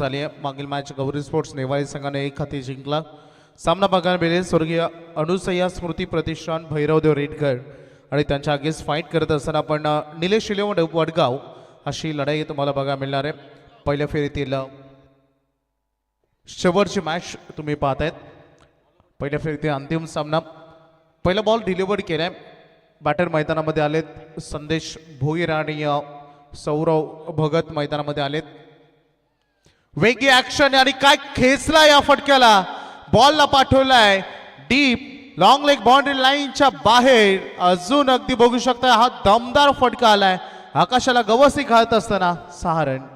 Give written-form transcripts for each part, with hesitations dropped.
झाली आहे। मागील मॅच गौरी स्पोर्ट्स नेवाळी संघाने 1 हाती जिंकला। सामना बघायला मिळेल स्वर्गीय अनुसया स्मृती प्रतिष्ठान भैरवदेव रेडगड आणि त्यांच्या अगेन्स्ट फाईट करत असताना आपण निलेश इलेवन वडगाव अशी लढाई तुम्हाला बघायला मिळणार आहे। पहिल्या फेरीतील शेवटची मॅच तुम्ही पाहतायत। पहिल्या फेरीतील अंतिम सामना। पहिला बॉल डिलिव्हर केलाय। बॅटर मैदानामध्ये आलेत संदेश भोईर आणि सौरव भगत मैदानामध्ये आलेत। वेगी ऍक्शन आणि काय खेचला या फटक्याला, बॉलला पाठवलाय डीप लॉंग लेग बाउंड्री लाईनच्या बाहेर। अजून अगदी बघू शकता हा दमदार फटका आलाय, आकाशाला गवसी घालत असताना 6 रन।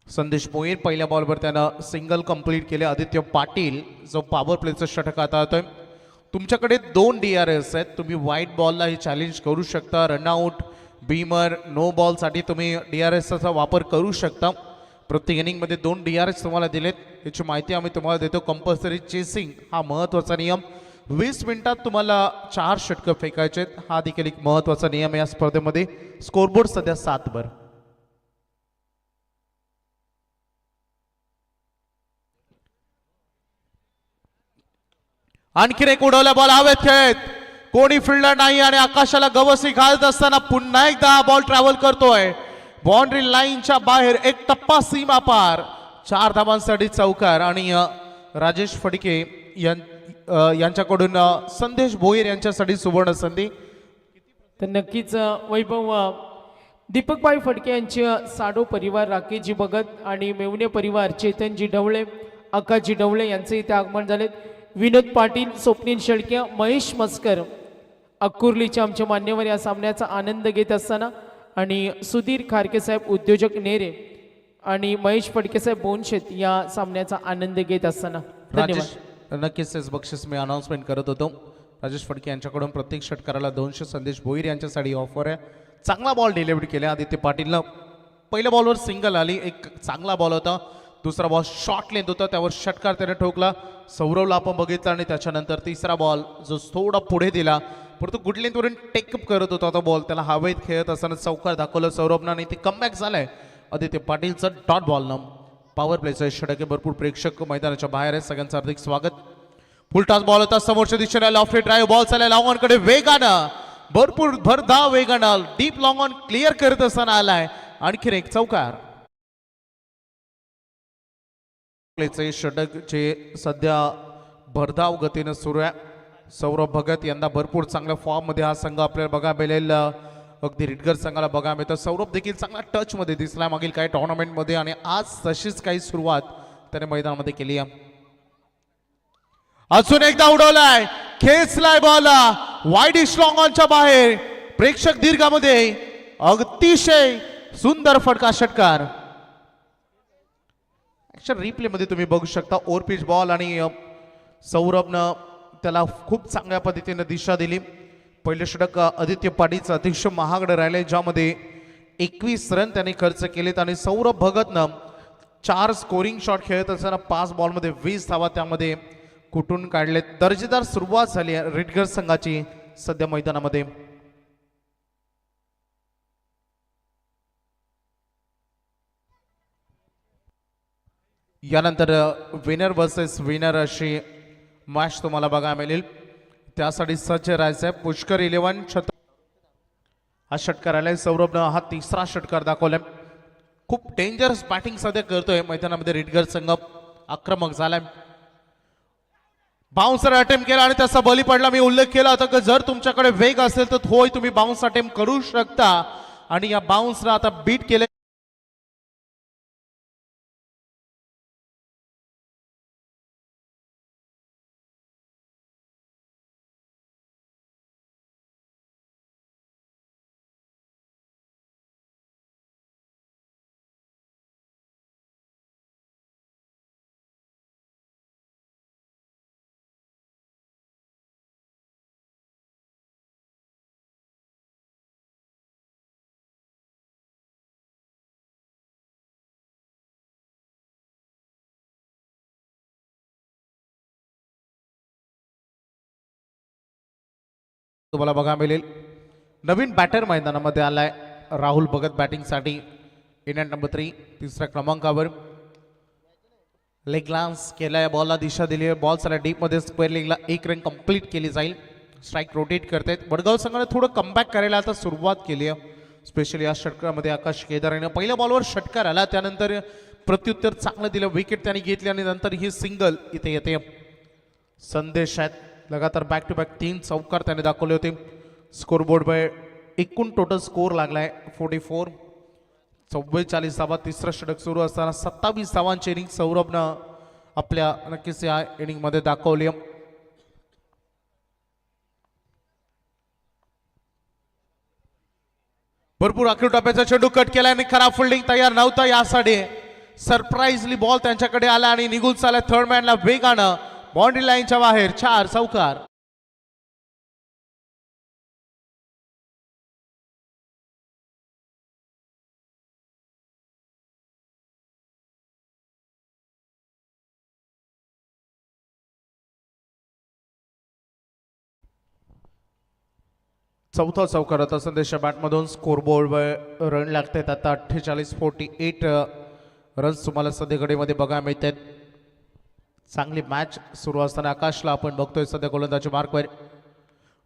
संदेश भोईर पहिल्या बॉलवर त्यानं सिंगल कंप्लीट केले। आदित्य पाटील जो पॉवर प्लेचा षटक हाताळतोय। तुमच्याकडे 2 DRS आहेत, तुम्ही व्हाईट बॉलला ही चॅलेंज करू शकता। रनआउट बीमर नो बॉल साठी तुम्ही DRS चा वापर करू शकता। प्रत्येक इनिंगमध्ये 2 DRS तुम्हाला दिलेत, याची माहिती आम्ही तुम्हाला देतो। कंपल्सरी चेसिंग हा महत्त्वाचा नियम। 20 मिनिटात तुम्हाला 4 षटकं फेकायचे, हा देखील एक महत्त्वाचा नियम या स्पर्धेमध्ये। स्कोरबोर्ड सध्या 7 वर। आणखीन एक उडवला बॉल हवेत खेळत, कोणी फिल्डर नाही आणि आकाशाला गवसी घालत असताना पुन्हा एकदा हा बॉल ट्रॅव्हल करतोय बाउंड्री लाईनच्या बाहेर। एक टप्पा सीमा पार, 4 धावांसाठी चौकार आणि राजेश फडके यांच्याकडून संदेश भोईर यांच्यासाठी सुवर्ण संधी। तर नक्कीच वैभव दीपकभाई फडके यांचे साडो परिवार, राकेशजी भगत आणि मेवणे परिवार, चेतनजी ढवळे, अक्काजी ढवळे यांचे इथे आगमन झालेत। विनोद पाटील, स्वप्नील शेळके, महेश मस्कर अक्कुर्लीचे आमचे मान्यवर या सामन्याचा आनंद घेत असताना आणि सुधीर खारके साहेब उद्योजक नेरे आणि महेश फडके साहेब बोनशेत या सामन्याचा आनंद घेत असताना धन्यवाद। नक्कीच बक्षीस मी अनाउन्समेंट करत होतो। राजेश फडके यांच्याकडून प्रत्येक षटकाराला 200, संदेश भोईर यांच्यासाठी ऑफर आहे। चांगला बॉल डिलिव्हर केला आदित्य पाटीलनं। पहिल्या बॉलवर सिंगल आली, एक चांगला बॉल होता। दुसरा बॉल शॉर्ट लेंथ होता, त्यावर षटकार त्याने ठोकला। सौरवला आपण बघितलं आणि त्याच्यानंतर तिसरा बॉल जो थोडा पुढे दिला, परंतु गुड लेंथवरून टेकअप करत होता तो बॉल, त्याला हवेत खेळत असताना चौकार दाखवलं सौरभनं आणि ते कमबॅक झालंय आदित्य पाटीलचं डॉट बॉलनं। पॉवर प्लेचं षटक, भरपूर प्रेक्षक मैदानाच्या बाहेर आहे, सगळ्यांचं हार्दिक स्वागत। फुलटॉस बॉल होता समोरच्या दिशेने, लॉफ्ट ड्राईव्ह बॉल चालला लॉंग ऑन कडे वेगानं, भरपूर भरधाव वेगानं डीप लॉंग ऑन क्लिअर करत असताना आलाय आणखीन एक चौकार। प्लेचे षटक जे सध्या भरधाव गतीनं सुरू आहे। सौरभ भगत यंदा भरपूर चांगल्या फॉर्म मध्ये हा संघ आपल्याला बघायला मिळेल। अगदी रिडगर संघाला बघायला मिळतं। सौरभ देखील चांगला टच मध्ये दिसला मागील काही टुर्नामेंट मध्ये आणि आज तशीच काही सुरुवात त्याने मैदानामध्ये केली आहे। अजून एकदा उडवलाय, खेचलाय बॉल वाईडिश लॉंग ऑनच्या बाहेर, प्रेक्षक दीर्घामध्ये अतिशय सुंदर फटका षटकार। रिप्ले मध्ये तुम्ही बघू शकता ओव्हरपिच बॉल आणि सौरभनं त्याला खूप चांगल्या पद्धतीने दिशा दिली। पहिले षटक आदित्य पाटीलचं अतिशय महागडं राहिले, ज्यामध्ये 21 रन त्याने खर्च केलेत आणि सौरभ भगतनं 4 स्कोरिंग शॉट खेळत असताना 5 बॉलमध्ये 20 धावा त्यामध्ये कुठून काढलेत। दर्जेदार सुरुवात झाली आहे रेडगर संघाची सध्या मैदानामध्ये। यानंतर विनर वर्सेस विनर अशी मॅच तुम्हाला बघायला मिळेल, त्यासाठी सज्ज राहायचंय। पुष्कर 11 हा षटकार आलाय, सौरभनं हा तिसरा षटकार दाखवलाय। खूप डेंजरस बॅटिंग सध्या करतोय मैदानामध्ये रेडगर संघ, आक्रमक झालाय। बाउन्सर अटेम्प्ट केला आणि त्याचा बली पडला। मी उल्लेख केला होता की जर तुमच्याकडे वेग असेल तर होय तुम्ही बाउन्स अटेम्प्ट करू शकता आणि या बाउन्सला आता बीट केले। तुम्हाला बघायला मिळेल नवीन बॅटर मैदानामध्ये आलाय राहुल भगत बॅटिंगसाठी। इन अँड नंबर 3 तिसऱ्या क्रमांकावर लेग ग्लान्स केला, या बॉलला दिशा दिली आहे, बॉल चला डीपमध्ये स्क्वेअर लेगला एक रन कंप्लीट केली जाईल. स्ट्राईक रोटेट करतायत. वडगाव संघाने थोडं कमबॅक करायला आता सुरुवात केली आहे. स्पेशली या षटकामध्ये आकाश केदार याने पहिल्या बॉलवर षटकार आला, त्यानंतर प्रत्युत्तर चांगलं दिलं, विकेट त्यांनी घेतली आणि नंतर ही सिंगल इथे येते. संदेश आहेत लगातार बॅक टू बॅक 3 चौकार त्याने दाखवले होते. स्कोरबोर्डवर एकूण टोटल स्कोर लागलाय 44. 44 धावा तिसरं षटक सुरू असताना 27 धावांची इनिंग सौरभनं आपल्या नक्कीच या इनिंगमध्ये दाखवली. भरपूर आखरी टप्प्याचा चेंडू कट केला आणि खराब फिल्डिंग तयार नव्हता यासाठी सरप्राईजली बॉल त्यांच्याकडे आला आणि निघून चालला थर्ड मॅनला वेगानं बाउंड्री लाईनच्या बाहेर 4 चौकार. चौथा चौकार होता संदेशच्या बॅटमधून. स्कोरबोर्डवर रन लागतात आता 48 रन्स तुम्हाला सध्या घडीमध्ये बघायला मिळतात. चांगली मॅच सुरू असताना आकाशला आपण बघतोय सध्या गोलंदाजी मार्कवर.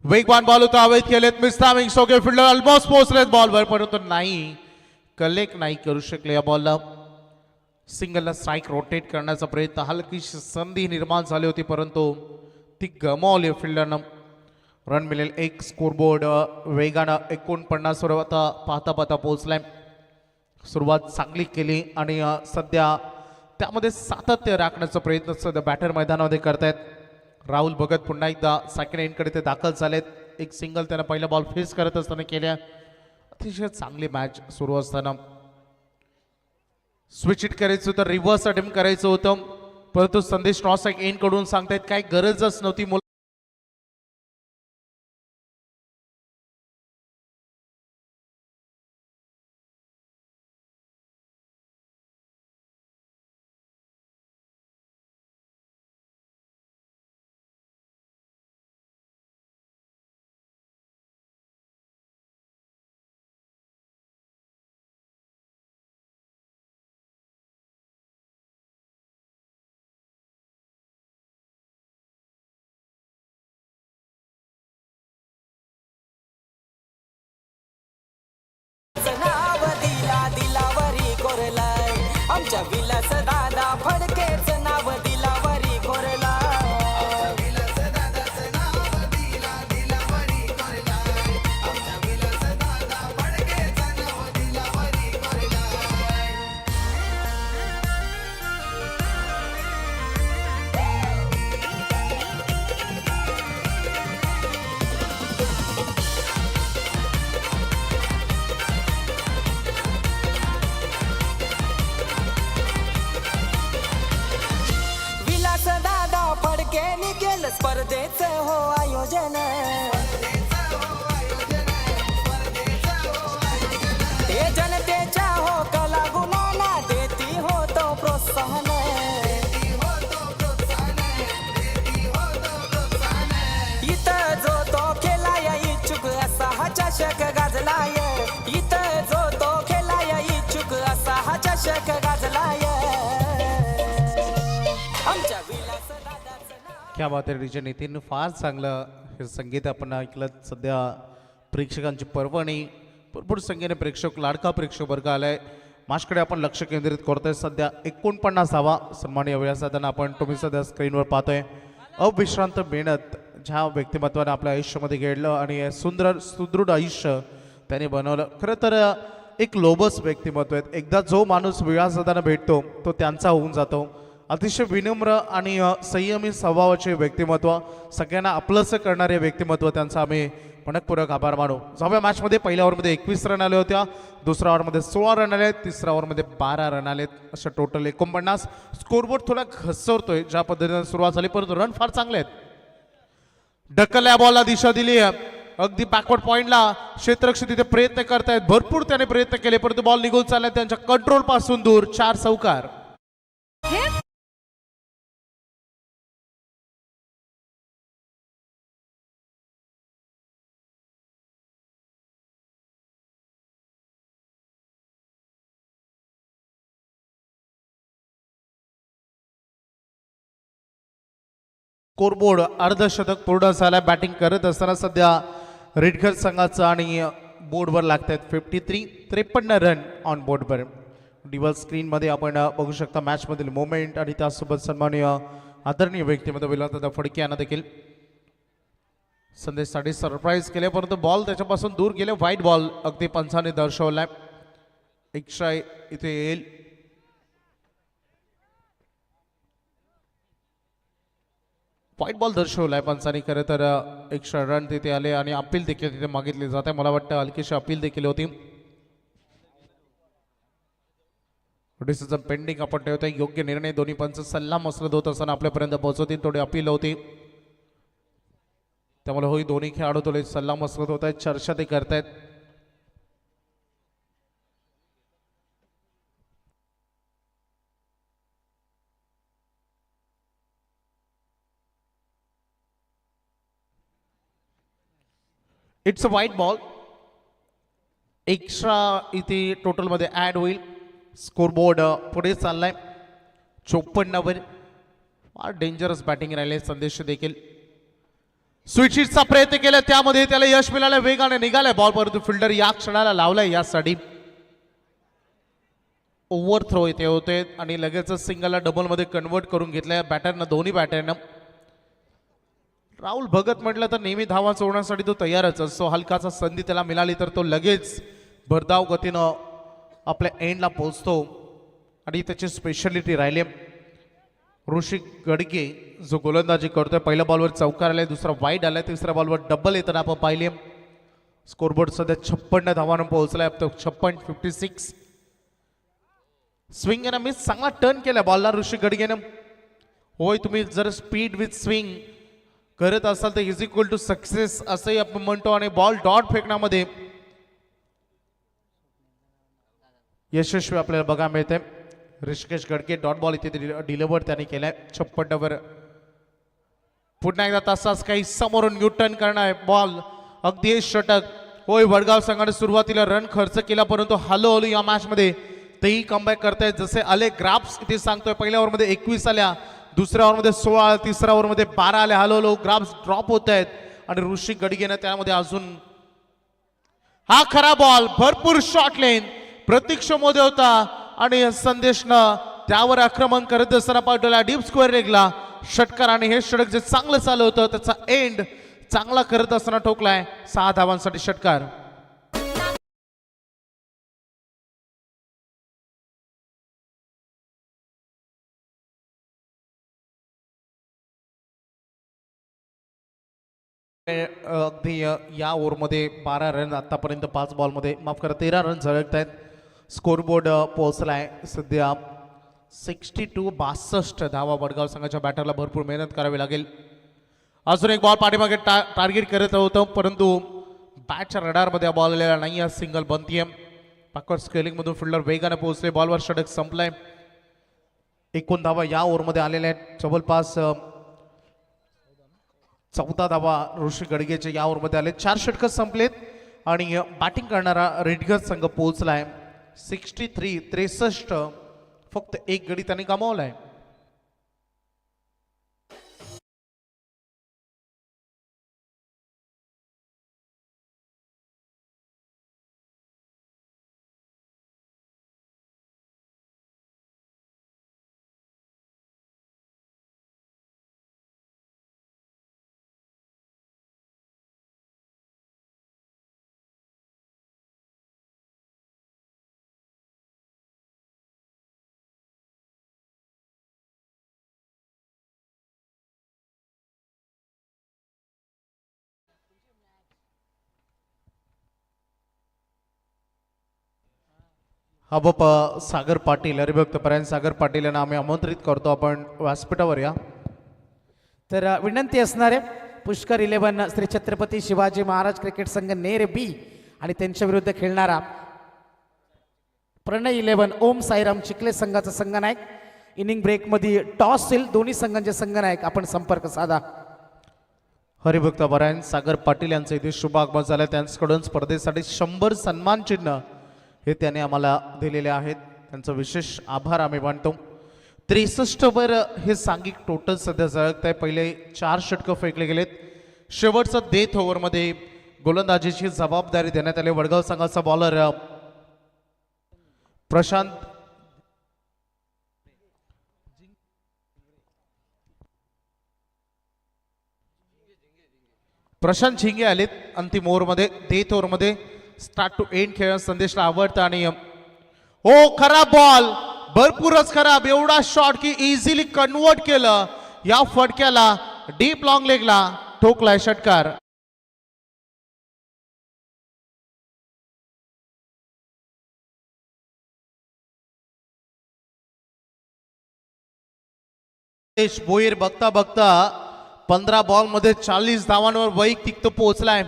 वेगवान बॉल होता, अवैध केलेत मिस्टामिंग सोके फिल्डर ऑलमोस्ट पोहोचलेत बॉलवर, परंतु नाही कलेक्ट नाही करू शकले. या बॉलला सिंगलला स्ट्राईक रोटेट करण्याचा प्रयत्न, हलकीशी संधी निर्माण झाली होती परंतु ती गमावली फिल्डरनं. रन मिळेल एक. स्कोरबोर्ड वेगानं 49 वर आता पाहता पाहता पोहोचलाय. सुरुवात चांगली केली आणि सध्या त्यामध्ये सातत्य राखण्याचा प्रयत्न सध्या बॅटर मैदानामध्ये करतायत. राहुल भगत पुन्हा एकदा सेकंड एंडकडे ते दाखल झालेत. एक सिंगल त्यानं पहिला बॉल फेस करत असताना केल्या. अतिशय चांगली मॅच सुरू असताना स्विच इट करायचं होतं, रिव्हर्स अटेम्प्ट करायचं होतं, परंतु संदेश क्रॉस एंड कडून सांगतायत काय गरजच नव्हती. नाव दिला दिलावरी कोरलाय आमच्या विलास दादा फडकेच नाव दिलावरी कोरलाय. विलास दादा फडकेनी केलं स्पर्धेचं हो आयोजन. ते जनतेच्या हो कला गुणांना देती हो तो प्रोत्साहन. इथं जो तो खेळाय इच्छुक असा हा चषक गाजलाय. इथं जो तो खेळाय इच्छुक असा हा चषक गाजलाय. आमच्या विलास दादाचं नाव. क्या बात आहे डीजे नितीन, फार चांगलं हे संगीत आपण ऐकलं. सध्या प्रेक्षकांची पर्वणी, भरपूर संख्येने प्रेक्षक, लाडका प्रेक्षक वर्ग आलाय. माशकडे आपण लक्ष केंद्रित करतोय. सध्या 49 धावा सन्माननीय व्यासदाना आपण तुम्ही सध्या स्क्रीनवर पाहतोय. अविश्रांत मेहनत ज्या व्यक्तिमत्वाने आपल्या आयुष्यामध्ये घडलं आणि सुदृढ आयुष्य त्याने बनवलं. खरं तर एक लोभस व्यक्तिमत्व आहेत. एकदा जो माणूस व्यासदाना भेटतो तो त्यांचा होऊन जातो. अतिशय विनम्र आणि संयमी स्वभावाचे व्यक्तिमत्व, सगळ्यांना आपलंसं करणारे व्यक्तिमत्व, त्यांचा आम्ही मनपूर्वक आभार मानू. 6व्या मॅचमध्ये पहिल्या ओव्हरमध्ये 21 रन आले होत्या, दुसऱ्या ओव्हरमध्ये 16 रन आले, तिसऱ्या ओव्हरमध्ये 12 रन आलेत, अशा टोटल 49. स्कोरबोर्ड थोडा घसरतोय ज्या पद्धतीने सुरुवात झाली, परंतु रन फार चांगले आहेत. ढकलल्या बॉलला दिशा दिली आहे, अगदी बॅकवर्ड पॉइंटला क्षेत्ररक्षक तिथे प्रयत्न करतायत. भरपूर त्याने प्रयत्न केले परंतु बॉल निघून चालला त्यांच्या कंट्रोल पासून दूर. 4 चौकार. स्कोरबोर्ड अर्धशतक पूर्ण झालं. बॅटिंग करत असताना सध्या रेडगर संघाचं आणि बोर्डवर लागत आहेत 53 रन ऑन बोर्डवर. डिवल स्क्रीनमध्ये आपण बघू शकता मॅचमधील मोमेंट आणि त्यासोबत सन्माननीय आदरणीय व्यक्तिमत्व विलासदादा फडके यांना देखील संदेशसाठी सरप्राईज केले, परंतु बॉल त्याच्यापासून दूर गेले. व्हाईट बॉल अगदी पंचाने दर्शवलाय. एक्स्ट्रा इथे येईल. व्हाईट बॉल दर्शवलाय पंचाने. खरं तर एक्स्ट्रा रन तिथे आले आणि अपील देखील तिथे मागितली जाते. मला वाटतं हलकीशी अपील देखील होती. डिसिजन पेंडिंग आपण ठेवतोय. योग्य निर्णय दोन्ही पंच सल्ला मसलत होत असताना आपल्यापर्यंत पोहोचवतील. थोडी अपील होती, त्यामुळे होई दोन्ही खेळाडू थोडे सल्ला मसलत होत आहेत, चर्चा ते करतायत. It's a white ball. Extra इथे टोटलमध्ये ॲड होईल. स्कोरबोर्ड पुढे चाललाय 54 वर. फार डेंजरस बॅटिंग राहिले. संदेश देखील स्विचचा प्रयत्न केला, त्यामध्ये त्याला यश मिळालं. वेगाने निघालाय बॉल, परंतु फिल्डर या क्षणाला लावलाय यासाठी. ओव्हर थ्रो इथे होते आणि लगेच सिंगलला डबलमध्ये कन्वर्ट करून घेतलंय बॅटरनं, दोन्ही बॅटरनं. राहुल भगत म्हटलं तर नेहमी धावा सोडण्यासाठी तो तयारच असतो. हलकाचा संधी त्याला मिळाली तर तो लगेच भरधाव गतीनं आपल्या एंडला पोहोचतो आणि त्याची स्पेशालिटी राहिली. ऋषिक गडगे जो गोलंदाजी करतोय, पहिल्या बॉलवर चौकार आलाय, दुसरा वाईड आलाय, तिसऱ्या बॉलवर डबल येताना आपण पाहिले. स्कोरबोर्ड सध्या 56 धावांना पोहोचलाय. 56. स्विंग आणि मिस चांगला टर्न केला बॉलला ऋषिक गडगेनं. होय, तुम्ही जर स्पीड विथ स्विंग करत असाल तर इज इक्वल टू सक्सेस असंही आपण म्हणतो. आणि बॉल डॉट फेकण्यामध्ये यशस्वी आपल्याला बघा मिळते. ऋषिकेश गडके डॉट बॉल इथे डिलिव्हर त्याने केलाय 56 वर. पुन्हा एकदा तसाच काही समोरून न्यूटन करणार बॉल, अगदी षटक. होय, वडगाव संघाने सुरुवातीला रन खर्च केला, परंतु हळूहळू या मॅच मध्ये तेही कमबॅक करतायत. जसे आले ग्राफ्स इथे सांगतोय, पहिल्या ओव्हरमध्ये 21 आल्या, दुसऱ्या ओव्हरमध्ये 16, तिसऱ्या ओव्हरमध्ये 12 आल्या. हळूहळू ग्राफ्स ड्रॉप होत आहेत आणि ऋषिक गडगेनं त्यामध्ये अजून हा खरा बॉल, भरपूर शॉट लेन प्रतीक्षामध्ये होता आणि संदेशनं त्यावर आक्रमण करत असताना पाठवला डीप स्क्वेअर लेगला षटकार. आणि हे षटक जे चांगलं चालू होतं त्याचा एंड चांगला करत असताना ठोकलाय. 6 धावांसाठी षटकार. अगदी या ओव्हरमध्ये 12 रन आतापर्यंत 5 बॉलमध्ये, माफ करा 13 रन झळकत आहेत. स्कोरबोर्ड पोहोचलाय सध्या 62 धावा. वडगाव संघाच्या बॅटरला भरपूर मेहनत करावी लागेल. अजून एक बॉल पाठीमागे टार्गेट करत होतं, परंतु बॅटच्या रडारमध्ये बॉल आलेला नाही. या सिंगल बनतीये. बॅकवर्ड स्केलिंगमधून फिल्डर वेगाने पोहोचले. बॉलवर षटक संपलाय. 19 धावा या ओव्हरमध्ये आलेल्या आहेत. जवळपास 14 धावा ऋषी गडगेचे या ओव्हरमध्ये आले. 4 षटकं संपलेत आणि बॅटिंग करणारा रेडगर संघ पोहोचलाय 63. फक्त एक गडी त्यांनी गमावलाय. हा बाप सागर पाटील, हरिभक्त परायण सागर पाटील यांना आम्ही आमंत्रित करतो. आपण व्यासपीठावर या. तर विनंती असणार आहे पुष्कर 11 श्री छत्रपती शिवाजी महाराज क्रिकेट संघ नेर बी आणि त्यांच्या विरुद्ध खेळणारा प्रणय 11 ओम साईराम चिखले संघाचा संघनायक. इनिंग ब्रेकमध्ये टॉस होईल. दोन्ही संघांचे संघनायक आपण संपर्क साधा. हरिभक्त परायण सागर पाटील यांचं इथे शुभ आगमन झालं. त्यांच्याकडून स्पर्धेसाठी 100 सन्मान चिन्ह हे त्याने आम्हाला दिलेले आहेत. त्यांचं विशेष आभार आम्ही मानतो. 63 वर हे सांघिक टोटल सध्या झळकत आहे. पहिले 4 षटकं फेकले गेलेत. शेवटचं डेथ ओव्हरमध्ये गोलंदाजीची जबाबदारी देण्यात आली. वडगाव संघाचा बॉलर प्रशांत झिंगे आलेत अंतिम ओव्हरमध्ये. डेथ ओव्हरमध्ये स्टार्ट टू एंड खेळ संदेशला आवडतं आणि हो खराब बॉल, भरपूरच खराब. एवढा शॉट की इझिली कन्वर्ट केलं. या फटक्याला डीप लॉंग लेगला ठोकलाय षटकार. भोईर बघता बघता 15 बॉल मध्ये 40 धावांवर वैयक्तिक तो पोहोचलाय.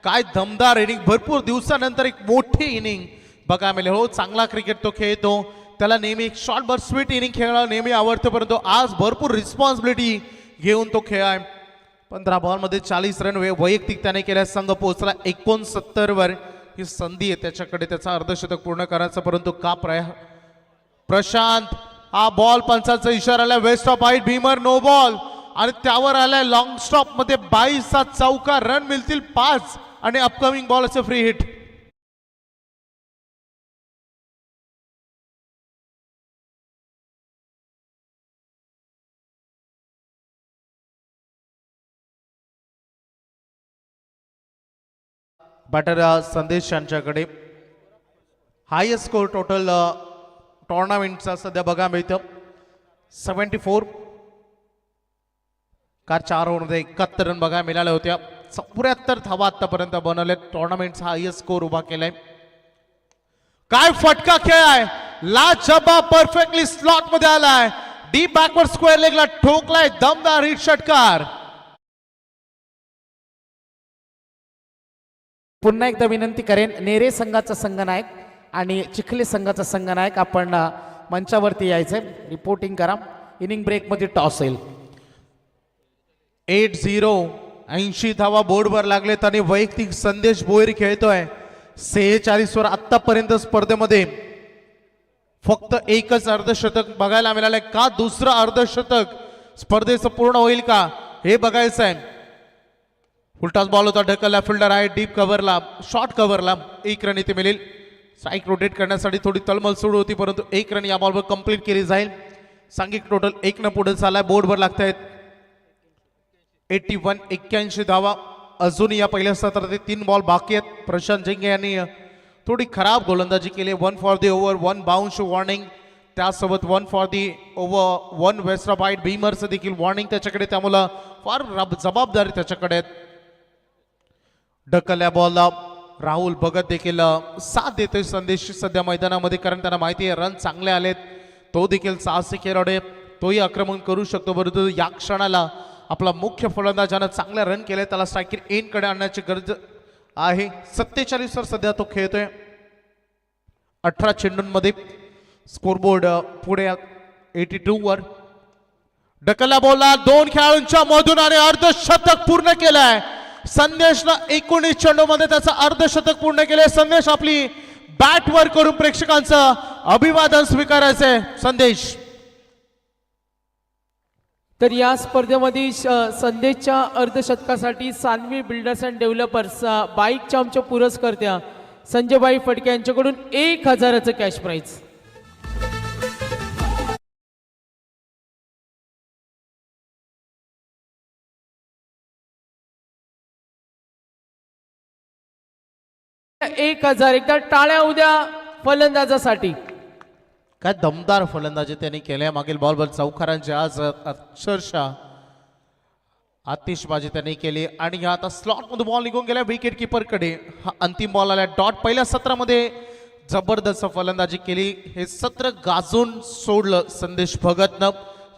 काय दमदार इनिंग, भरपूर दिवसानंतर एक मोठी इनिंग बघा मिळेल. हो चांगला क्रिकेट तो खेळतो. त्याला नेहमी एक शॉर्टभर स्वीट इनिंग खेळणं नेहमी आवडतं, परंतु आज भरपूर रिस्पॉन्सिबिलिटी घेऊन तो खेळाय. 15 बॉल मध्ये 40 रन वैयक्तिक त्याने केल्या. संघ पोहोचला 69 वर. ही संधी आहे त्याच्याकडे त्याचा अर्धशतक पूर्ण करायचं, परंतु का प्रशांत हा बॉल पंचाचा इशारा आला. Waist of height beamer no ball आणि त्यावर आलाय लॉंग स्टॉप मध्ये 22 चौका. रन मिळतील 5 आणि अपकमिंग बॉल असे फ्री हिट. बॅटर संदेश यांच्याकडे हायेस्ट स्कोर टोटल टुर्नामेंटचा सध्या बघा मिळतं 74. का 4 ओव्हरमध्ये 71 रन बघा मिळाल्या होत्या. 74 धावा आतापर्यंत बनवल्या. टुर्नामेंटचा हायेस्ट स्कोर उभा केलाय. काय फटका खेळ आहे. लाजवाब परफेक्टली स्लॉट मध्ये आलाय. डीप बॅकवर्ड स्क्वेअर लेगला ठोकलाय. दमदार हिट षटकार. पुन्हा एकदा विनंती करेन, नेरे संघाचा संघनायक आणि चिखले संघाचा संघनायक आपण मंचावरती यायचंय. रिपोर्टिंग करा. इनिंग ब्रेक मध्ये टॉस येईल. 8-0 80 धावा बोर्डवर लागलेत आणि वैयक्तिक संदेश भोईर खेळतोय 46 वर. आतापर्यंत स्पर्धेमध्ये फक्त एकच अर्धशतक बघायला मिळालंय. का दुसरं अर्धशतक स्पर्धेचं पूर्ण होईल का हे बघायचं आहे. उलटाच बॉल होता. ढकलला फिल्डर आहे डीप कव्हरला, शॉर्ट कव्हरला. 1 रन इथे मिळेल. स्ट्राईक रोटेट करण्यासाठी थोडी तळमळ सुरू होती, परंतु 1 रन या बॉलवर कंप्लीट केली जाईल. सांघिक टोटल 1 न पुढे चाललाय. बोर्डवर लागतायत 81 धावा. अजून या पहिल्या सत्रात 3 बॉल बाकी आहेत. प्रशांत झिंगे यांनी थोडी खराब गोलंदाजी केली. 1 for the over, 1 bounce warning, त्यासोबत 1 for the over, 1 waist of height भीमरचं देखील वॉर्निंग त्याच्याकडे. त्यामुळं फार जबाबदारी त्याच्याकडे आहेत. ढकलल्या बॉलला राहुल भगत देखील साथ देतोय संदेश सध्या मैदानामध्ये, कारण त्यांना माहिती आहे रन चांगले आलेत. तो देखील साहसी खेळाडू आहे. तोही आक्रमण करू शकतो, परंतु या क्षणाला आपला मुख्य फलंदाजानं चांगले रन केले. त्याला स्ट्राईक एंड कडे आणण्याची गरज आहे. 47 वर सध्या तो खेळतोय. 18 चेंडूंमध्ये स्कोरबोर्ड पुढे 82 वर. ढकलल्या बॉलला 2 खेळाडूंच्या मधून आणि अर्धशतक पूर्ण केलंय संदेशला. 19 चेंडूमध्ये त्याचं अर्धशतक पूर्ण केले. संदेश आपली बॅट वर करून प्रेक्षकांचं अभिवादन स्वीकारायचंय. संदेश तर या स्पर्धेमध्ये संदेशच्या अर्धशतकासाठी सान्वी बिल्डर्स अँड डेव्हलपर्स बाईकच्या आमच्या पुरस्कर्त्या संजयबाई फडके यांच्याकडून 1000चं कॅश प्राइज. एकदा टाळ्या उद्या फलंदाजासाठी. काय दमदार फलंदाजी त्यांनी केल्या. मागील बॉलवर चौकारांची आज अक्षरशः आतिषबाजी त्यांनी केली आणि आता स्लॉट मध्ये बॉल निघून गेला विकेट किपर कडे. हा अंतिम बॉल आला डॉट. पहिल्या सत्रामध्ये जबरदस्त फलंदाजी केली. हे सत्र गाजून सोडलं संदेश भगतनं,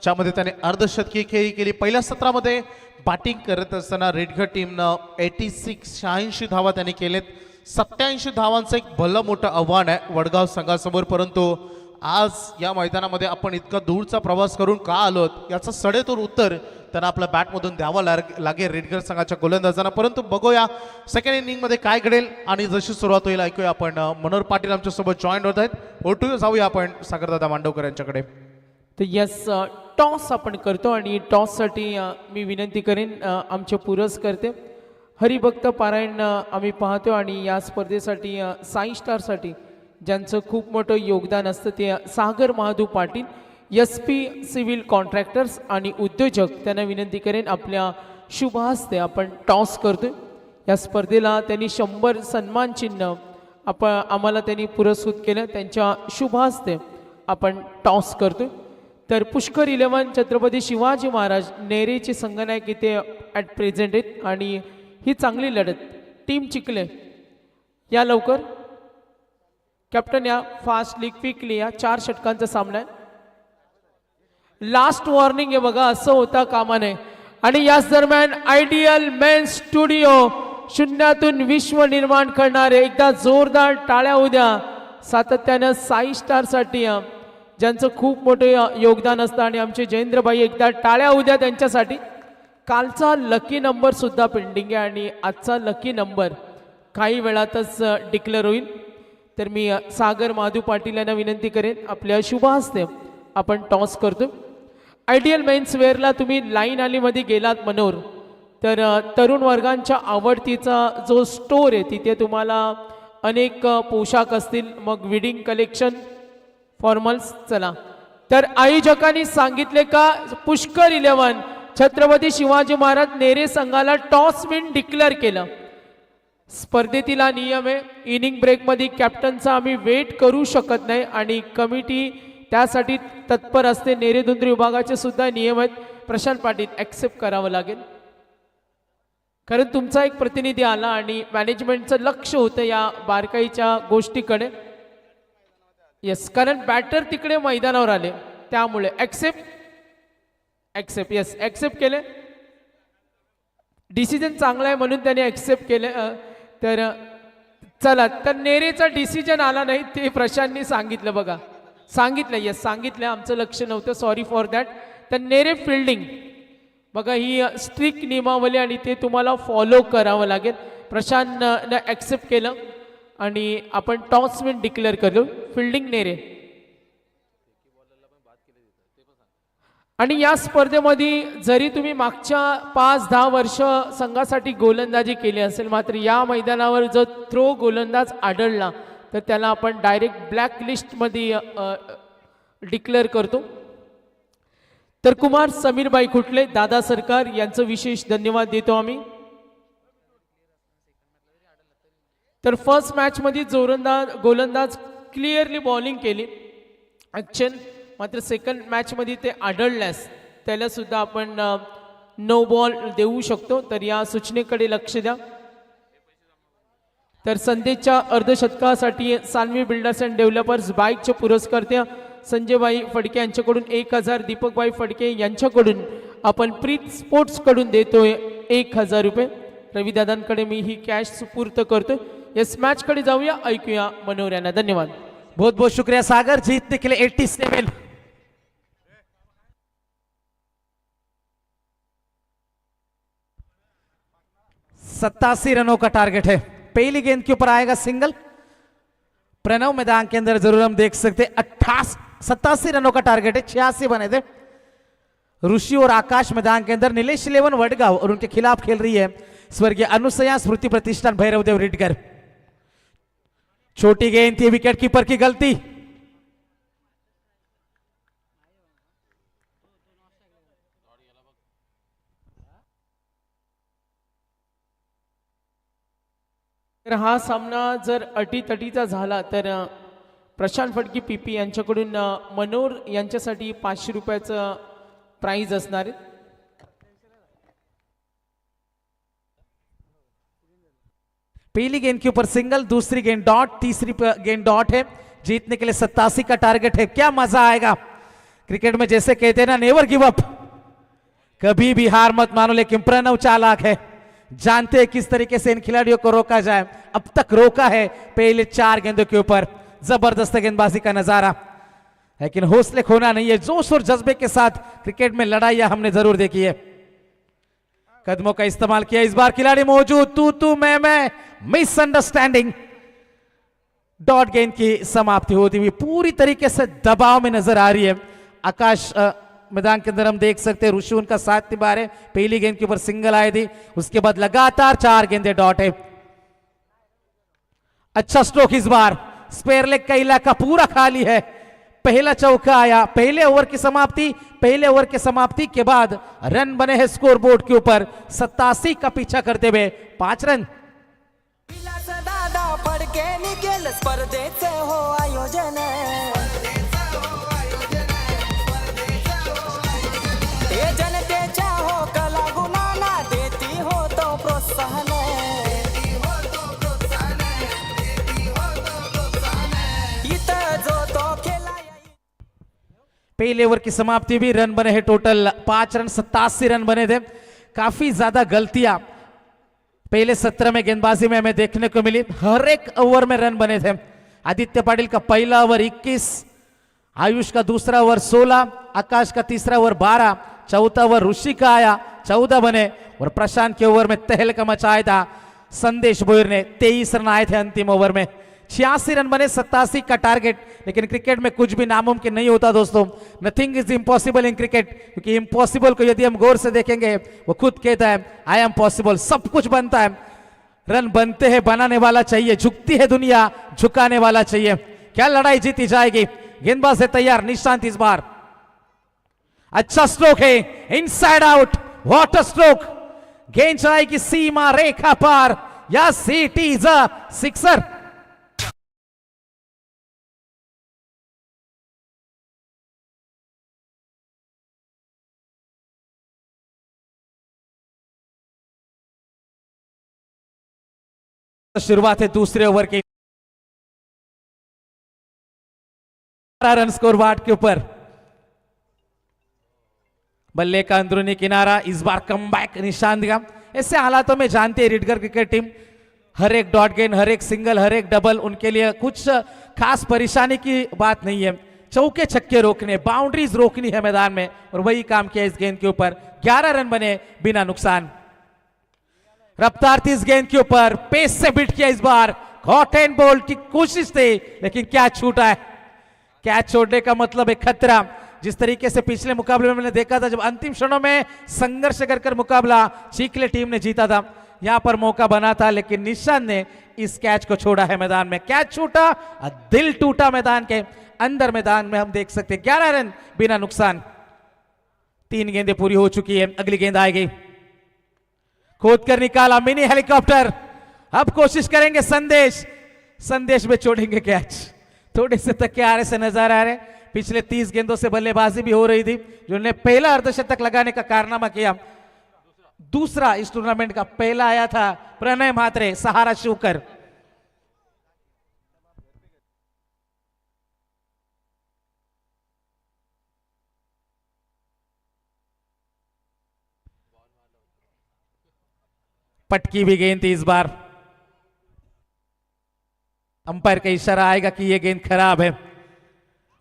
ज्यामध्ये त्याने अर्धशतकी खेळी केली. पहिल्या सत्रामध्ये बॅटिंग करत असताना रेडघर टीमनं 86 धावा त्यांनी केलेत. 87 धावांचं एक भलं मोठं आव्हान आहे वडगाव संघासमोर, परंतु आज या मैदानामध्ये आपण इतका दूरचा प्रवास करून का आलोत याचं सडेतोड उत्तर त्यांना आपल्या बॅटमधून द्यावं लागेल रेडगर संघाच्या गोलंदाजांना. परंतु बघूया सेकंड इनिंगमध्ये काय घडेल आणि जशी सुरुवात होईल ऐकूया आपण. मनोहर पाटील आमच्यासोबत जॉईन होत आहेत. ओटू जाऊया आपण सागरदादा मांडवकर यांच्याकडे. तर यस टॉस आपण करतो आणि टॉससाठी मी विनंती करेन आमचे पुरस्कर्ते हरिभक्त पारायण आम्ही पाहतो आणि या स्पर्धेसाठी साई स्टारसाठी ज्यांचं खूप मोठं योगदान असतं ते Sagar Mahadu Patil SP civil contractors आणि उद्योजक. त्यांना विनंती करेन आपल्या शुभ हस्ते आपण टॉस करतोय. या स्पर्धेला त्यांनी 100 सन्मान चिन्ह आम्हाला त्यांनी पुरस्कृत केलं. त्यांच्या शुभ हस्ते आपण टॉस करतोय. तर पुष्कर 11 छत्रपती शिवाजी महाराज नेरेचे संघनायक इथे ॲट प्रेझेंट आहेत आणि ही चांगली लढत. टीम चिखले या लवकर, कॅप्टन या फास्टली क्विकली या. 4 षटकांचा सामना आहे. लास्ट वॉर्निंग आहे बघा, असं होता कामा नये. आणि याच दरम्यान आयडियल मेन स्टुडिओ शून्यातून विश्व निर्माण करणारे एकदा जोरदार टाळ्या उद्या सातत्यानं साई स्टारसाठी ज्यांचं खूप मोठं योगदान असतं. आणि आमचे जयेंद्रबाई एकदा टाळ्या उद्या त्यांच्यासाठी. कालचा लकी नंबर सुद्धा पेंडिंग आहे आणि आजचा लकी नंबर काही वेळातच डिक्लेअर होईल. तर मी सागर महादू पाटील यांना विनंती करेन आपल्या शुभ हस्ते आपण टॉस करतो. आयडियल मेन्स वेअरला तुम्ही लाईन आलीमध्ये गेलात मनोर तर तरुण वर्गांच्या आवडतीचा जो स्टोर आहे तिथे तुम्हाला अनेक पोशाख असतील, मग विडिंग कलेक्शन, फॉर्मल्स. चला तर आयोजकांनी सांगितले का पुष्कर 11 छत्रपती शिवाजी महाराज नेरे संघाला टॉस विन डिक्लेअर केलं. स्पर्धेतील हा नियम आहे. इनिंग ब्रेकमध्ये कॅप्टनचा आम्ही वेट करू शकत नाही आणि कमिटी त्यासाठी तत्पर असते. नेरेदुंद्री विभागाचे सुद्धा नियम आहेत. प्रशांत पाटील ॲक्सेप्ट करावं लागेल कारण तुमचा एक प्रतिनिधी आला आणि मॅनेजमेंटचं लक्ष होतं या बारकाईच्या गोष्टीकडे. येस, कारण बॅटर तिकडे मैदानावर आले त्यामुळे ॲक्सेप्ट येस ॲक्सेप्ट केले. डिसिजन चांगला आहे म्हणून त्याने ॲक्सेप्ट केले. तर चला, तर नेरेचा डिसिजन आला नाही ते प्रशांतनी सांगितलं बघा. सांगितलं, येस सांगितलं, आमचं लक्ष नव्हतं, सॉरी फॉर दॅट. तर नेरे फिल्डिंग बघा, ही स्ट्रिक्ट नियमावली आणि ते तुम्हाला फॉलो करावं लागेल. प्रशांतनं ॲक्सेप्ट केलं आणि आपण टॉस विन डिक्लेअर केलं. फिल्डिंग नेरे. आणि या स्पर्धेमध्ये जरी तुम्ही मागच्या 5-10 वर्ष संघासाठी गोलंदाजी केली असेल, मात्र या मैदानावर जर थ्रो गोलंदाज आढळला तर त्याला आपण डायरेक्ट ब्लॅक लिस्टमध्ये डिक्लेअर करतो. तर कुमार समीरबाई खुटले, दादा सरकार यांचं विशेष धन्यवाद देतो आम्ही. तर फर्स्ट मॅचमध्ये गोलंदाज क्लिअरली बॉलिंग केली ॲक्शन, मात्र सेकंड मॅचमध्ये ते आढळल्यास त्याला सुद्धा आपण नो बॉल देऊ शकतो. तर या सूचनेकडे लक्ष द्या. तर संदेशच्या अर्धशतकासाठी सान्वी बिल्डर्स अँड डेव्हलपर्स बाईकचे पुरस्कर्ते संजयबाई फडके यांच्याकडून 1000, दीपकबाई फडके यांच्याकडून आपण प्रीत स्पोर्ट्सकडून देतोय 1000 रुपये. रविदादांकडे मी ही कॅश सुपूर्त करतोय. येस, मॅचकडे जाऊया, ऐकूया मनोहर यांना. धन्यवाद. बहुत बहुत शुक्रिया सागर, जीतने के लिए 87 87 रनों का टारगेट है. पहली गेंद के ऊपर आएगा सिंगल. प्रणव मैदान के अंदर जरूर हम देख सकते 87 रनों का टारगेट है. 86 बने थे. ऋषि और आकाश मैदान के अंदर. नीलेश 11 वडगांव और उनके खिलाफ खेल रही है स्वर्गीय अनुसया स्मृति प्रतिष्ठान भैरवदेव रिटकर. छोटी गेंद थी, विकेट कीपर की गलती. तर हा सामना जर अटीतटीचा झाला तर प्रशांत फडके PP यांच्याकडून मनोहर यांच्यासाठी 500 रुपयाचं प्राइज असणार आहे. पहली गेंद के ऊपर सिंगल, दूसरी गेंद डॉट, तीसरी गेंद डॉट है. जीतने के लिए 87 का टारगेट है. क्या मजा आएगा. क्रिकेट में जैसे कहते हैं ना, नेवर गिव अप, कभी भी हार मत मानो. लेकिन प्रणव चालाक है, जानते हैं किस तरीके से इन खिलाड़ियों को रोका जाए. अब तक रोका है पहले 4 गेंदों के ऊपर. जबरदस्त गेंदबाजी का नजारा, लेकिन हौसले खोना नहीं है. जोश और जज्बे के साथ क्रिकेट में लड़ाइयां हमने जरूर देखी है. कदमों का इस्तेमाल किया इस बार खिलाड़ी मौजूद. तू मैं मिसअंडरस्टैंडिंग. डॉट गेंद की समाप्ति होती हुई पूरी तरीके से दबाव में नजर आ रही है. आकाश मैदान के अंदर हम देख सकते हैं ऋषि उनका साथ निभा रहे। पहली गेंद के ऊपर सिंगल आई थी, उसके बाद लगातार 4 गेंदें डॉट है। अच्छा स्ट्रोक इस बार, स्पेयर लेग का इलाका पूरा खाली है। पहला चौका आया, पहले ओवर की समाप्ति, पहले ओवर के समाप्ति के बाद रन बने हैं स्कोर बोर्ड के ऊपर 87 का पीछा करते हुए 5 रन। विलास दादा फडके निकेल स्पर्धेचे हो आयोजन हे जनतेच्या हो कला गुणांना देती हो तो प्रोत्साहन इथं जो तो खेळा पहले ओवर की समाप्ति भी रन बने हैं टोटल 5 रन, 87 रन बने थे। काफी ज्यादा गलतियां पहले 17 में गेंदबाजी में हमें देखने को मिली। हर एक ओवर में रन बने थे। आदित्य पाटिल का पहला ओवर 21, आयुष का दूसरा ओवर 16, आकाश का तीसरा ओवर 12, चौथा ओवर ऋषि का आया 14 बने और प्रशांत के ओवर में तहलका मचाया था संदेश भोईर ने। 23 रन आए थे अंतिम ओवर में। 86 रन बने, 87 का टारगेट। लेकिन क्रिकेट में कुछ भी नामुमकिन नहीं होता दोस्तों। Nothing is impossible in cricket, क्योंकि इम्पॉसिबल को यदि हम गौर से देखेंगे वो खुद कहता है आई एम पॉसिबल। सब कुछ बनता है, रन बनते हैं, बनाने वाला चाहिए। झुकती है दुनिया, झुकाने वाला चाहिए। क्या लड़ाई जीती जाएगी। गेंदबाज है तैयार, निशांत इस बार। अच्छा स्ट्रोक है, inside out, what a stroke. गेंद जाएगी सीमा रेखा पार। Yes it is a sixer. शुरुआत है दूसरे ओवर की। रन स्कोर वार्ड के ऊपर। बल्ले का अंदरूनी किनारा, इस बार कम बैक निशांत का। ऐसे हालातों में जानते हैं रिडगर क्रिकेट टीम, हर एक डॉट गेंद, हर एक सिंगल, हर एक डबल उनके लिए कुछ खास परेशानी की बात नहीं है। चौके छक्के रोकने, बाउंड्रीज रोकनी है मैदान में, और वही काम किया इस गेंद के ऊपर। 11 रन बने बिना नुकसान। रफ्तार थी इस गेंद के ऊपर, पेस से बिट किया इस बार। हॉट एंड बोल्ड की कोशिश थी, लेकिन कैच छूटा है। कैच छोड़ने का मतलब है खतरा। जिस तरीके से पिछले मुकाबले में मैंने देखा था, जब अंतिम क्षणों में संघर्ष कर मुकाबला चीखले टीम ने जीता था, यहां पर मौका बना था, लेकिन निशांत ने इस कैच को छोड़ा है मैदान में। कैच छूटा, दिल टूटा मैदान के अंदर। मैदान में हम देख सकते 11 रन बिना नुकसान। 3 गेंदें पूरी हो चुकी है, अगली गेंद आएगी। खोद कर निकाला मिनी हेलीकॉप्टर। अब कोशिश करेंगे संदेश, संदेश में छोड़ेंगे कैच। थोड़े से तक आ रहे से नजर आ रहे। पिछले 30 गेंदों से बल्लेबाजी भी हो रही थी, जिन्होंने पहला अर्धशतक लगाने का कारनामा किया। दूसरा इस टूर्नामेंट का पहला आया था प्रणय म्हात्रे, सहारा शिवकर। पटकी भी गेंद थी इस बार। अंपायर का इशारा आएगा कि यह गेंद खराब है।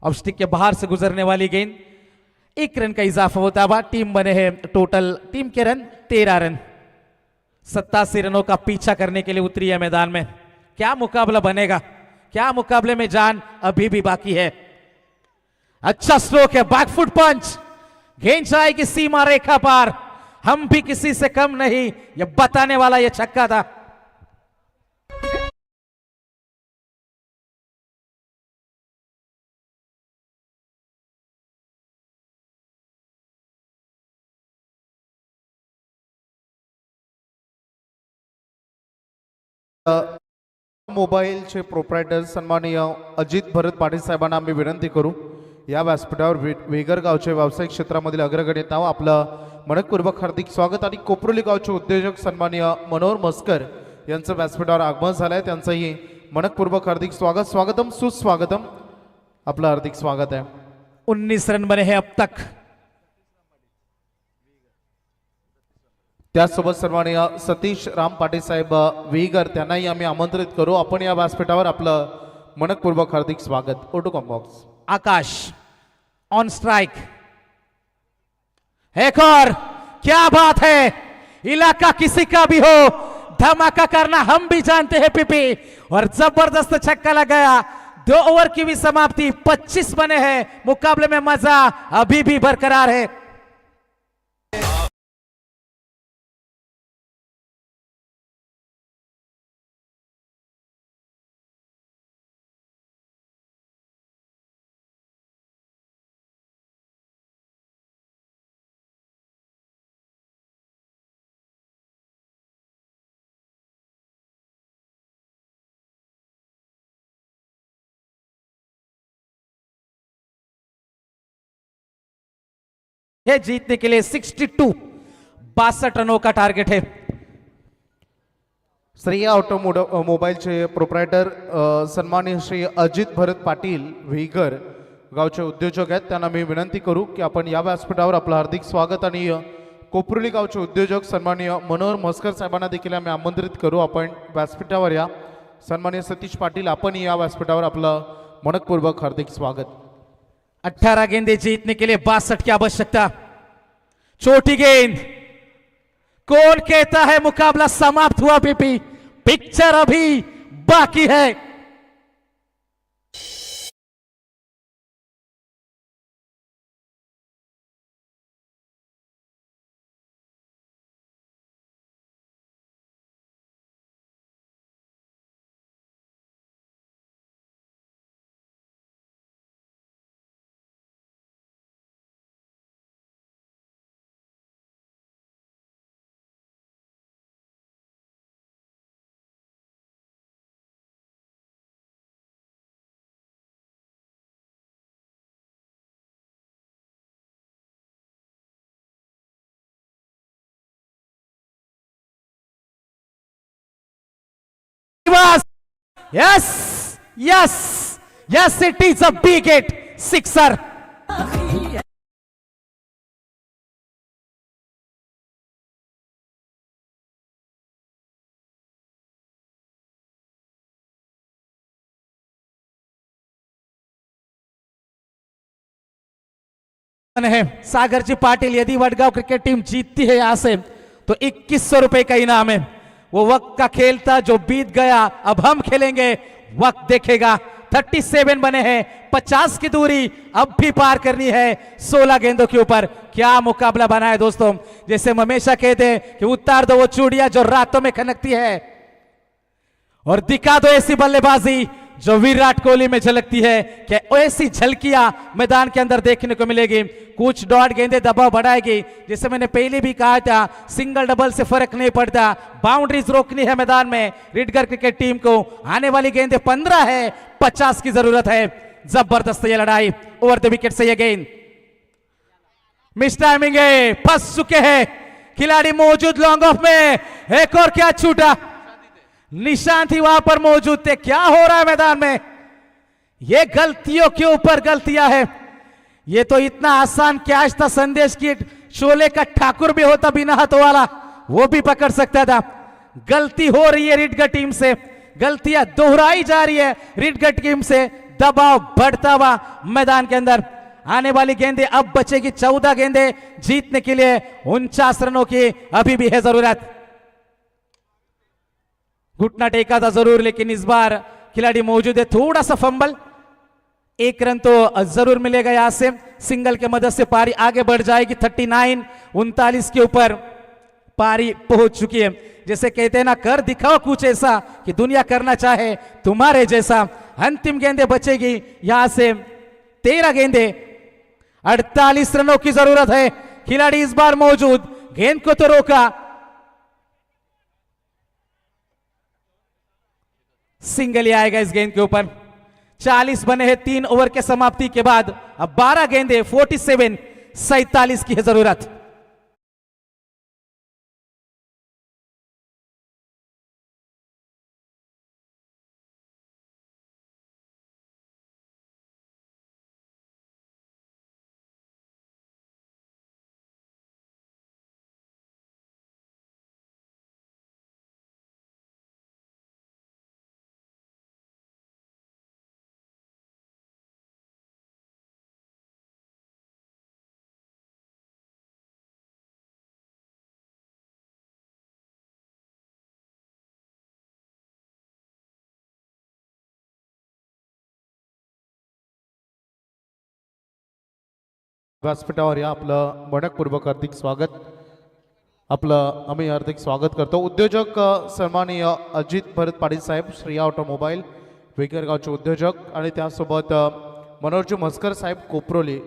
अब स्टिक के बाहर से गुजरने वाली गेंद। 1 रन का इजाफा होता हुआ टीम बने हैं टोटल, टीम के रन 13 रन। 87 रनों का पीछा करने के लिए उतरी है मैदान में। क्या मुकाबला बनेगा, क्या मुकाबले में जान अभी भी बाकी है। अच्छा स्ट्रोक है, बैकफुट पंच। गेंद जाएगी सीमा रेखा पार। हम भी किसी से कम नहीं, यह बताने वाला यह छक्का था। मोबाईलचे प्रोप्रायटर सन्माननीय अजित भरत पाटील साहेबांना आम्ही विनंती करू, या व्यासपीठावर वेगर गावचे व्यावसायिक क्षेत्रामधील अग्रगण्य नाव आपलं मनपूर्वक हार्दिक स्वागत। आणि कोपरोली गावचे उद्योजक सन्माननीय मनोहर मस्कर यांचं व्यासपीठावर आगमन झालंय, त्यांचंही मनपूर्वक हार्दिक स्वागत। स्वागतम सुस्वागतम, आपलं हार्दिक स्वागत है। 19 रन बने हैं अब तक। त्यासोबत सन्माननीय सतीश राम पाटील साहेब वेगर, त्यांनाही आम्ही आमंत्रित करू। आपण या व्यासपीठावर आपलं मनपूर्वक हार्दिक स्वागत। ओटो कॉम्बॉक्स आकाश ऑन स्ट्राइक। एक और, क्या बात है। इलाका किसी का भी हो, धमाका करना हम भी जानते हैं पीपी। और जबरदस्त छक्का लगाया, 2 ओवर की भी समाप्ति, 25 बने हैं। मुकाबले में मजा अभी भी बरकरार है। ये जीतने के लिए 62 रनों का टारगेट है। श्रेया मोबाईलचे प्रोप्रायटर सन्माननीय श्री अजित भरत पाटील व्हीगर गावचे उद्योजक आहेत, त्यांना मी विनंती करू की आपण या व्यासपीठावर आपलं हार्दिक स्वागत आणि कोपरुली गावचे उद्योजक सन्माननीय मनोहर म्हस्कर साहेबांना देखील आम्ही आमंत्रित करू। आपण व्यासपीठावर या। सन्माननीय सतीश पाटील, आपण या व्यासपीठावर आपलं मनपूर्वक हार्दिक स्वागत। 18 गेंदे जीतने के लिए 62 की आवश्यकता। छोटी गेंद, कौन कहता है मुकाबला समाप्त हुआ? पीपी पिक्चर अभी बाकी है। Yes yes yes, it is a big hit, sixer. है सागर जी पाटिल, यदि वडगांव क्रिकेट टीम जीतती है यहां से तो 2100 रुपए का इनाम है। वो वक्त का खेल था जो बीत गया, अब हम खेलेंगे, वक्त देखेगा। 37 बने हैं, 50 की दूरी अब भी पार करनी है 16 गेंदों के ऊपर। क्या मुकाबला बना है दोस्तों। जैसे हम हमेशा कहते हैं कि उतार दो वो चूड़ियां जो रातों में खनकती है और दिखा दो ऐसी बल्लेबाजी जो विराट कोहली में झलकती है। क्या ऐसी झलकियां मैदान के अंदर देखने को मिलेगी। कुछ डॉट गेंदे दबाव बढ़ाएगी, जैसे मैंने पहले भी कहा था, सिंगल डबल से फर्क नहीं पड़ता, बाउंड्रीज रोकनी है मैदान में रिडगर क्रिकेट टीम को। आने वाली गेंदे 15 है, 50 की जरूरत है। जबरदस्त ये लड़ाई, ओवर द विकेट से ये गेंद मिस टाइमिंग है, फंस चुके हैं खिलाड़ी मौजूद लॉन्ग ऑफ में। एक और क्या छूटा, निशान थी वहां पर मौजूद थे। क्या हो रहा है मैदान में, ये गलतियों के ऊपर गलतियां है। ये तो इतना आसान कैच था संदेश की, शोले का ठाकुर भी होता बिना हाथों वाला वो भी पकड़ सकता था। गलती हो रही है रिडगर टीम से, गलतियां दोहराई जा रही है रिडगर टीम से, दबाव बढ़ता हुआ मैदान के अंदर। आने वाली गेंदे अब बचेगी 14 गेंदे जीतने के लिए 49 रनों की अभी भी है जरूरत। घुटना टेका था जरूर, लेकिन इस बार खिलाड़ी मौजूद है। थोड़ा सा फंबल, 1 रन तो जरूर मिलेगा यहां से। सिंगल के मदद से पारी आगे बढ़ जाएगी। 39-39 के ऊपर पारी पहुंच चुकी है। जैसे कहते हैं ना, कर दिखाओ कुछ ऐसा कि दुनिया करना चाहे तुम्हारे जैसा। अंतिम गेंदे बचेगी यहां से 13 गेंदे, 48 रनों की जरूरत है। खिलाड़ी इस बार मौजूद, गेंद को तो रोका, सिंगल ही आएगा इस गेंद के ऊपर। 40 बने हैं 3 ओवर के समाप्ति के बाद। अब 12 गेंदे, 47 की है जरूरत। व्यासपीठावर या आपलं मनपूर्वक हार्दिक स्वागत आपलं आम्ही हार्दिक स्वागत करतो. उद्योजक सन्माननीय अजित भरत पाटील साहेब, श्रेया ऑटोमोबाईल वेगरगावचे उद्योजक, आणि त्यासोबत मनोहरजी मस्कर साहेब कोपरोली,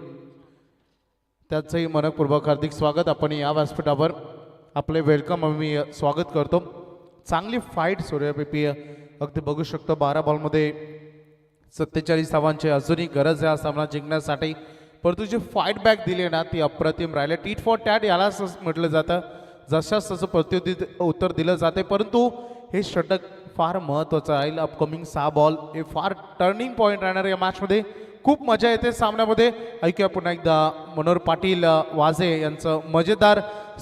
त्याचंही मनपूर्वक हार्दिक स्वागत. आपण या व्यासपीठावर आपले वेलकम आम्ही स्वागत करतो. चांगली फाईट सुरू आहे बीपी, अगदी बघू शकतो 12 बॉलमध्ये 47 धावांची अजूनही गरज आहे हा सामना जिंकण्यासाठी, परंतु जी फाईट बॅक दिली ना ती अप्रतिम राहिले. टीट फॉर टॅट याला म्हटलं जातं, जशाच तसं उत्तर दिलं जाते, परंतु हे षटक फार महत्त्वाचं राहील. अपकमिंग 6 बॉल हे फार टर्निंग पॉईंट राहणार या मॅचमध्ये. खूप मजा येते सामन्यामध्ये. ऐकूया पुन्हा एकदा मनोहर पाटील वाजे यांचं मजेदार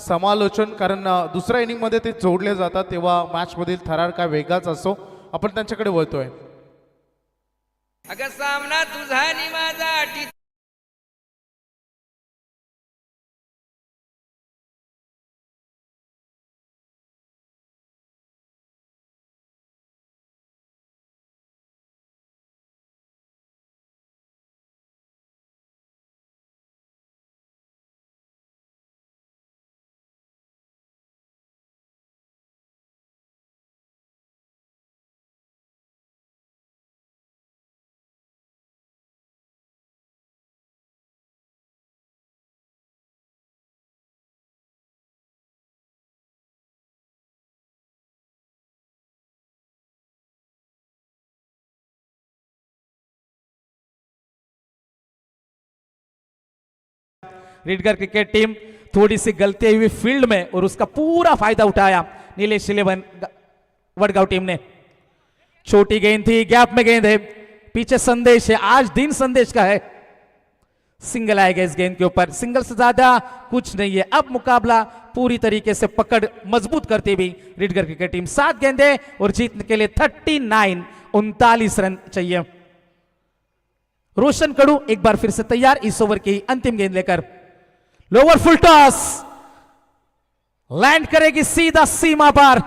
समालोचन, कारण दुसऱ्या इनिंगमध्ये ते जोडले जातात तेव्हा मॅचमधील थरार काय वेगळाच असतो. आपण त्यांच्याकडे वळतोय. अगं सामना तुझा आणि माझा रीडगर क्रिकेट टीम थोड़ी सी गलती हुई फील्ड में और उसका पूरा फायदा उठाया नीलेश इलेवन वडगांव टीम ने. छोटी गेंद थी, गैप में गेंद है, पीछे संदेश है, आज दिन संदेश का है. सिंगल आएगा इस गेंद के ऊपर, सिंगल से ज्यादा कुछ नहीं है. अब मुकाबला पूरी तरीके से पकड़ मजबूत करती हुई रीडगर क्रिकेट टीम. 7 गेंदें और जीतने के लिए 39 रन चाहिए. रोशन कड़ू एक बार फिर से तैयार इस ओवर की अंतिम गेंद लेकर. लोअर फुल टॉस लैंड करेगी सीधा सीमा पार.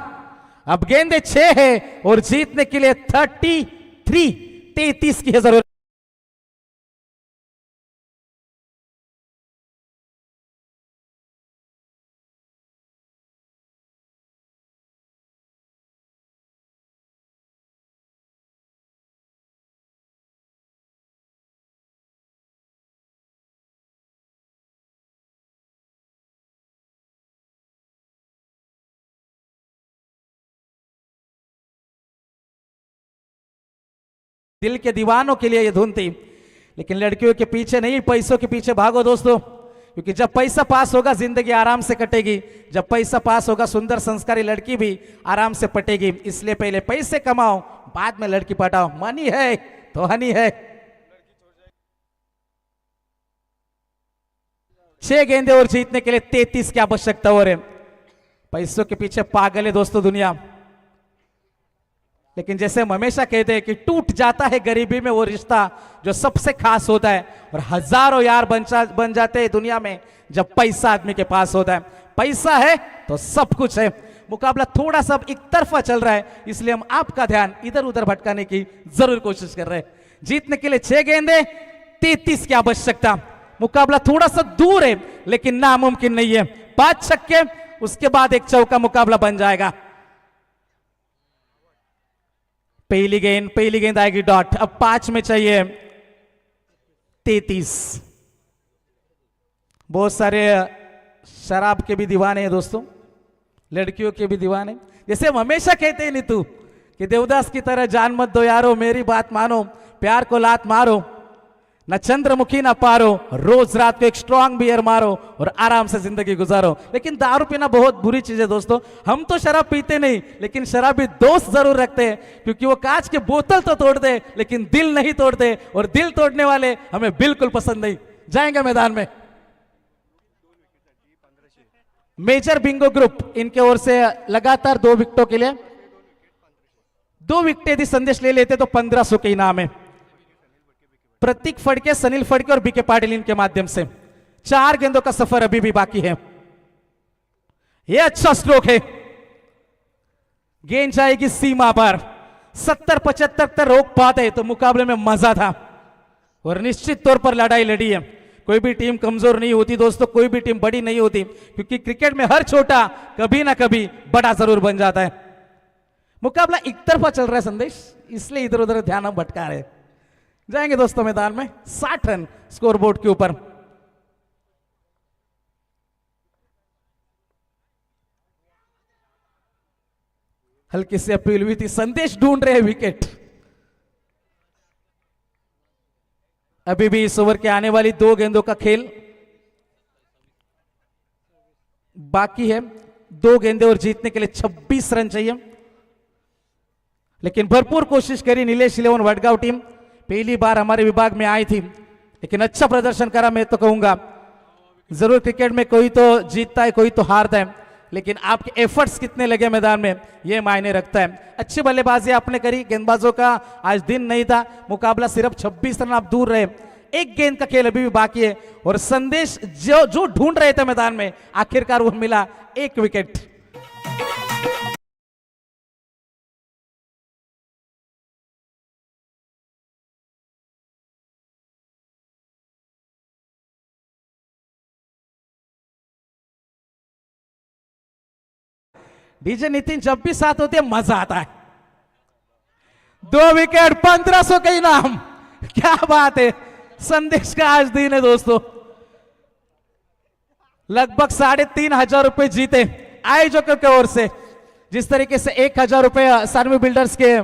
अब गेंदे 6 है और जीतने के लिए 33 की है जरूरत. दिल के दीवानों के लिए यह धुन थी, लेकिन लड़कियों के पीछे नहीं, पैसों के पीछे भागो दोस्तों, क्योंकि जब पैसा पास होगा जिंदगी आराम से कटेगी. जब पैसा पास होगा सुंदर संस्कारी लड़की भी आराम से पटेगी. इसलिए पहले पैसे कमाओ, बाद में लड़की पटाओ. मनी है तो हनी है. 6 गेंदे और जीतने के लिए 33 की आवश्यकता हो रही. पैसों के पीछे पागल है दोस्तों दुनिया, लेकिन जैसे हम हमेशा कहते हैं कि टूट जाता है गरीबी में वो रिश्ता जो सबसे खास होता है, और हजारों यार बन जाते हैं दुनिया में जब पैसा आदमी के पास होता है. पैसा है तो सब कुछ है. मुकाबला थोड़ा सा एक तरफा चल रहा है, इसलिए हम आपका ध्यान इधर उधर भटकाने की जरूर कोशिश कर रहे हैं. जीतने के लिए 6 गेंदे 33 की आवश्यकता. मुकाबला थोड़ा सा दूर है लेकिन नामुमकिन नहीं है. 5 छक्के उसके बाद एक चौका मुकाबला बन जाएगा. पहली गेंद आएगी डॉट. अब 5 में चाहिए 33. बहुत सारे शराब के भी दीवाने हैं दोस्तों, लड़कियों के भी दीवाने. जैसे हम हमेशा कहते हैं नीतू कि देवदास की तरह जान मत दो यारो, मेरी बात मानो, प्यार को लात मारो, न चंद्रमुखी ना पारो, रोज रात को एक स्ट्रांग बियर मारो और आराम से जिंदगी गुजारो. लेकिन दारू पीना बहुत बुरी चीज है दोस्तों. हम तो शराब पीते नहीं, लेकिन शराबी दोस्त जरूर रखते हैं, क्योंकि वो कांच के बोतल तो तोड़ दे लेकिन दिल नहीं तोड़ते, और दिल तोड़ने वाले हमें बिल्कुल पसंद नहीं. जाएंगे मैदान में. मेजर बिंगो ग्रुप इनके ओर से लगातार 2 विकेटों के लिए 2 विकेट यदि संदेश ले लेते तो 1500 के इनाम है. प्रतीक फड़के, सनील फड़के और बीके पाटिल इनके माध्यम से 4 गेंदों का सफर अभी भी बाकी है. यह अच्छा स्ट्रोक है. गेंद जाएगी सीमा पर. 70-75 तक रोक पाते तो मुकाबले में मजा था, और निश्चित तौर पर लड़ाई लड़ी है. कोई भी टीम कमजोर नहीं होती दोस्तों, कोई भी टीम बड़ी नहीं होती, क्योंकि क्रिकेट में हर छोटा कभी ना कभी बड़ा जरूर बन जाता है। मुकाबला एक तरफा चल रहा है संदेश, इसलिए इधर उधर ध्यान हम भटका रहे। जाएंगे दोस्तों मैदान में 60 रन स्कोरबोर्ड के ऊपर। हल्की सी अपील हुई थी, संदेश ढूंढ रहे हैं विकेट। अभी भी इस ओवर के आने वाली 2 गेंदों का खेल बाकी है। 2 गेंदे और जीतने के लिए 26 रन चाहिए, लेकिन भरपूर कोशिश करी नीलेश 11 वडगांव टीम। पहली बार हमारे विभाग में आई थी, लेकिन अच्छा प्रदर्शन करा। मैं तो कहूंगा जरूर क्रिकेट में कोई तो जीतता है, कोई तो हारता है, लेकिन आपके एफर्ट्स कितने लगे मैदान में ये मायने रखता है। अच्छी बल्लेबाजी आपने करी, गेंदबाजों का आज दिन नहीं था, मुकाबला सिर्फ 26 रन आप दूर रहे। 1 गेंद का खेल अभी भी बाकी है, और संदेश जो ढूंढ रहे थे मैदान में आखिरकार वो मिला, 1 विकेट। डीजे नितिन जब भी साथ होते हैं मजा आता है। 2 विकेट 1500 का इनाम, क्या बात है। संदेश का आज दिन है दोस्तों। लगभग 3,500 रुपए जीते आयोजकों की ओर से। जिस तरीके से 1,000 रुपए सानवी बिल्डर्स के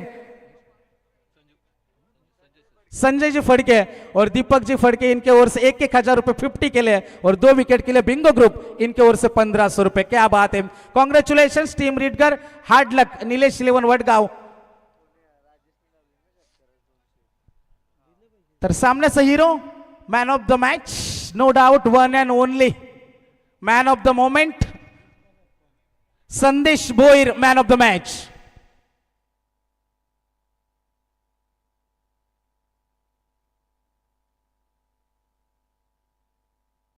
संजय जी फड़के और दीपक जी फड़के इनके ओर से 1,000 रुपए 50 के लिए, और 2 विकेट के लिए बिंगो ग्रुप इनके ओर से 1500 रुपए। क्या बात है, कॉन्ग्रेचुलेशन टीम रीडगर, हार्ड लक नीलेश 11 वडगांव। तर सामन्याचा hero, man of the match, no doubt one and only man of the moment, Sandesh Bhoir man of the match.